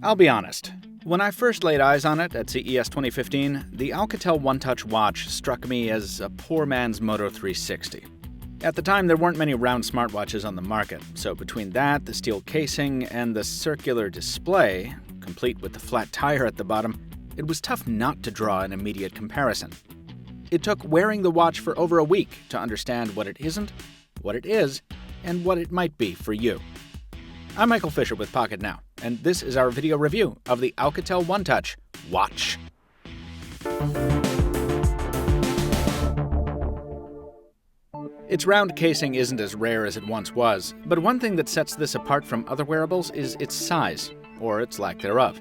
I'll be honest. When I first laid eyes on it at CES 2015, the ALCATEL OneTouch Watch struck me as a poor man's Moto 360. At the time, there weren't many round smartwatches on the market, so between that, the steel casing, and the circular display, complete with the flat tire at the bottom, it was tough not to draw an immediate comparison. It took wearing the watch for over a week to understand what it isn't, what it is, and what it might be for you. I'm Michael Fisher with Pocketnow, and this is our video review of the ALCATEL OneTouch Watch. Its round casing isn't as rare as it once was, but one thing that sets this apart from other wearables is its size, or its lack thereof.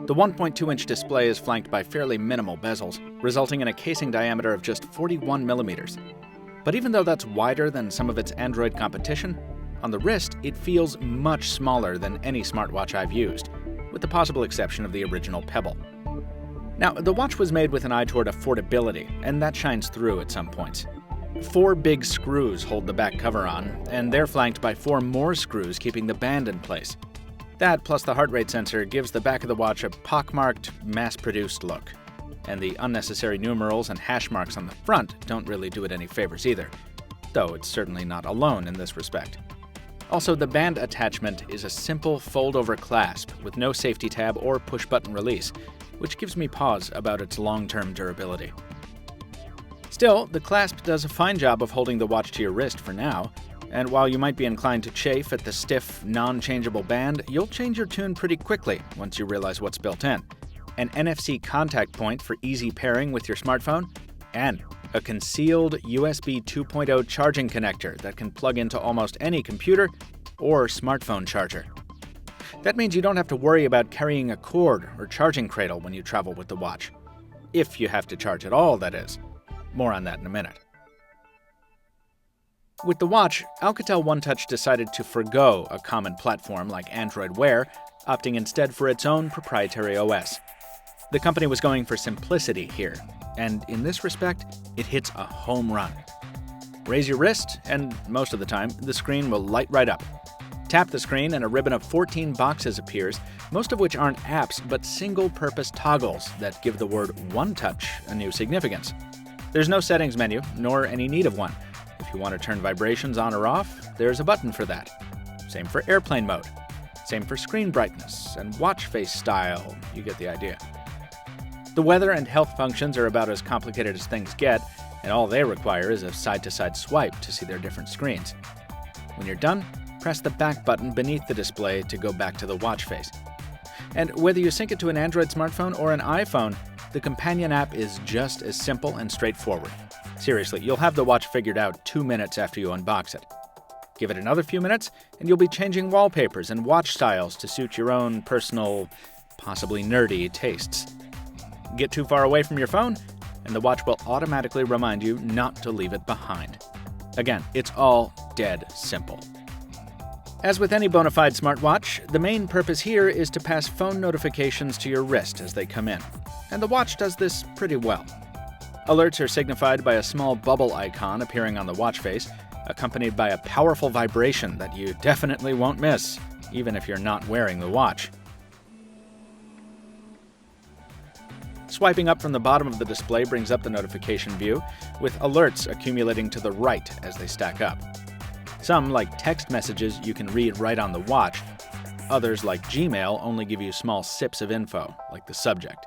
The 1.2-inch display is flanked by fairly minimal bezels, resulting in a casing diameter of just 41 millimeters. But even though that's wider than some of its Android competition, on the wrist it feels much smaller than any smartwatch I've used, with the possible exception of the original Pebble. Now, the watch was made with an eye toward affordability, and that shines through at some points. 4 big screws hold the back cover on, and they're flanked by 4 more screws keeping the band in place. That, plus the heart rate sensor, gives the back of the watch a pockmarked, mass-produced look. And the unnecessary numerals and hash marks on the front don't really do it any favors either, though it's certainly not alone in this respect. Also, the band attachment is a simple fold-over clasp with no safety tab or push-button release, which gives me pause about its long-term durability. Still, the clasp does a fine job of holding the watch to your wrist for now, and while you might be inclined to chafe at the stiff, non-changeable band, you'll change your tune pretty quickly once you realize what's built in. An NFC contact point for easy pairing with your smartphone, and a concealed USB 2.0 charging connector that can plug into almost any computer or smartphone charger. That means you don't have to worry about carrying a cord or charging cradle when you travel with the watch. If you have to charge at all, that is. More on that in a minute. With the watch, ALCATEL OneTouch decided to forgo a common platform like Android Wear, opting instead for its own proprietary OS. The company was going for simplicity here, and in this respect, it hits a home run. Raise your wrist, and most of the time, the screen will light right up. Tap the screen and a ribbon of 14 boxes appears, most of which aren't apps, but single-purpose toggles that give the word OneTouch a new significance. There's no settings menu, nor any need of one. If you want to turn vibrations on or off, there's a button for that. Same for airplane mode. Same for screen brightness and watch face style. You get the idea. The weather and health functions are about as complicated as things get, and all they require is a side-to-side swipe to see their different screens. When you're done, press the back button beneath the display to go back to the watch face. And whether you sync it to an Android smartphone or an iPhone, the companion app is just as simple and straightforward. Seriously, you'll have the watch figured out 2 minutes after you unbox it. Give it another few minutes, and you'll be changing wallpapers and watch styles to suit your own personal, possibly nerdy tastes. Get too far away from your phone, and the watch will automatically remind you not to leave it behind. Again, it's all dead simple. As with any bona fide smartwatch, the main purpose here is to pass phone notifications to your wrist as they come in, and the watch does this pretty well. Alerts are signified by a small bubble icon appearing on the watch face, accompanied by a powerful vibration that you definitely won't miss, even if you're not wearing the watch. Swiping up from the bottom of the display brings up the notification view, with alerts accumulating to the right as they stack up. Some, like text messages, you can read right on the watch. Others, like Gmail, only give you small sips of info, like the subject.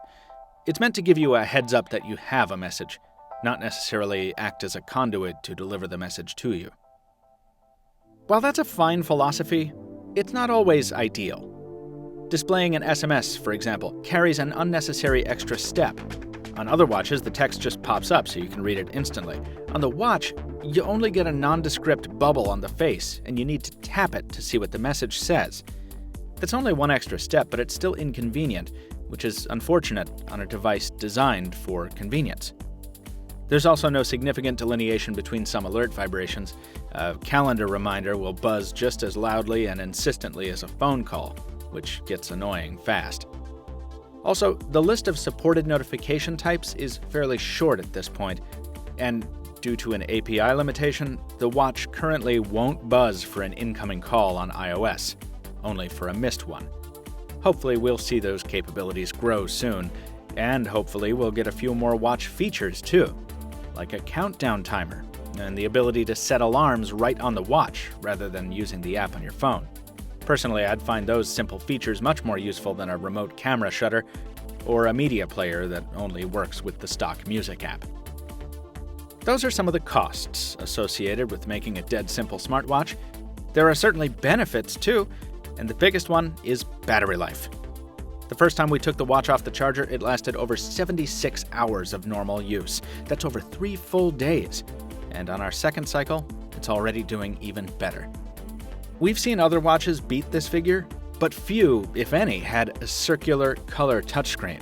It's meant to give you a heads up that you have a message, not necessarily act as a conduit to deliver the message to you. While that's a fine philosophy, it's not always ideal. Displaying an SMS, for example, carries an unnecessary extra step. On other watches, the text just pops up so you can read it instantly. On the watch, you only get a nondescript bubble on the face, and you need to tap it to see what the message says. That's only one extra step, but it's still inconvenient, which is unfortunate on a device designed for convenience. There's also no significant delineation between some alert vibrations. A calendar reminder will buzz just as loudly and insistently as a phone call, which gets annoying fast. Also, the list of supported notification types is fairly short at this point, and due to an API limitation, the watch currently won't buzz for an incoming call on iOS, only for a missed one. Hopefully we'll see those capabilities grow soon, and hopefully we'll get a few more watch features too, like a countdown timer and the ability to set alarms right on the watch rather than using the app on your phone. Personally, I'd find those simple features much more useful than a remote camera shutter or a media player that only works with the stock music app. Those are some of the costs associated with making a dead simple smartwatch. There are certainly benefits too, and the biggest one is battery life. The first time we took the watch off the charger, it lasted over 76 hours of normal use. That's over 3 full days. And on our second cycle, it's already doing even better. We've seen other watches beat this figure, but few, if any, had a circular color touchscreen.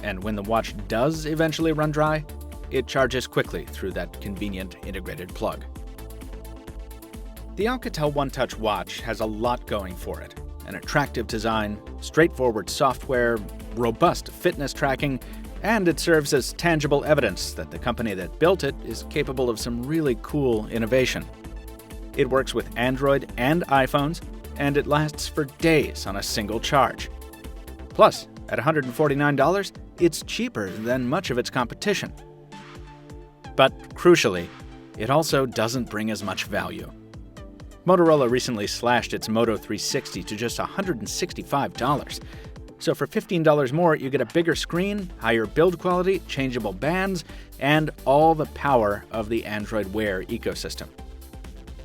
And when the watch does eventually run dry, it charges quickly through that convenient integrated plug. The ALCATEL OneTouch Watch has a lot going for it. An attractive design, straightforward software, robust fitness tracking, and it serves as tangible evidence that the company that built it is capable of some really cool innovation. It works with Android and iPhones, and it lasts for days on a single charge. Plus, at $149, it's cheaper than much of its competition. But crucially, it also doesn't bring as much value. Motorola recently slashed its Moto 360 to just $165. So for $15 more, you get a bigger screen, higher build quality, changeable bands, and all the power of the Android Wear ecosystem.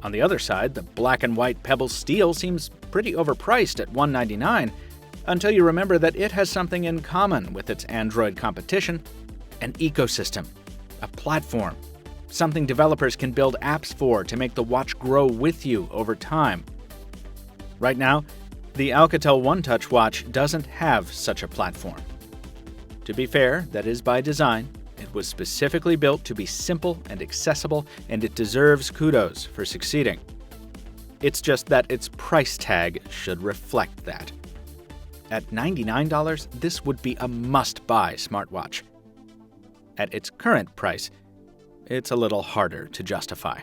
On the other side, the black and white Pebble Steel seems pretty overpriced at $199, until you remember that it has something in common with its Android competition: an ecosystem, a platform, something developers can build apps for to make the watch grow with you over time. Right now, the ALCATEL OneTouch Watch doesn't have such a platform. To be fair, that is by design. It was specifically built to be simple and accessible, and it deserves kudos for succeeding. It's just that its price tag should reflect that. At $99, this would be a must-buy smartwatch. At its current price, it's a little harder to justify.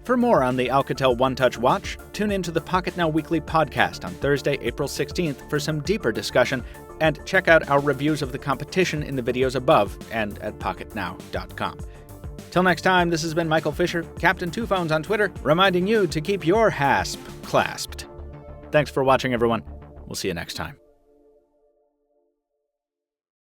For more on the ALCATEL OneTouch Watch, tune into the Pocketnow Weekly podcast on Thursday, April 16th for some deeper discussion, and check out our reviews of the competition in the videos above and at pocketnow.com. Till next time, this has been Michael Fisher, Captain Two Phones on Twitter, reminding you to keep your hasp clasped. Thanks for watching, everyone. We'll see you next time.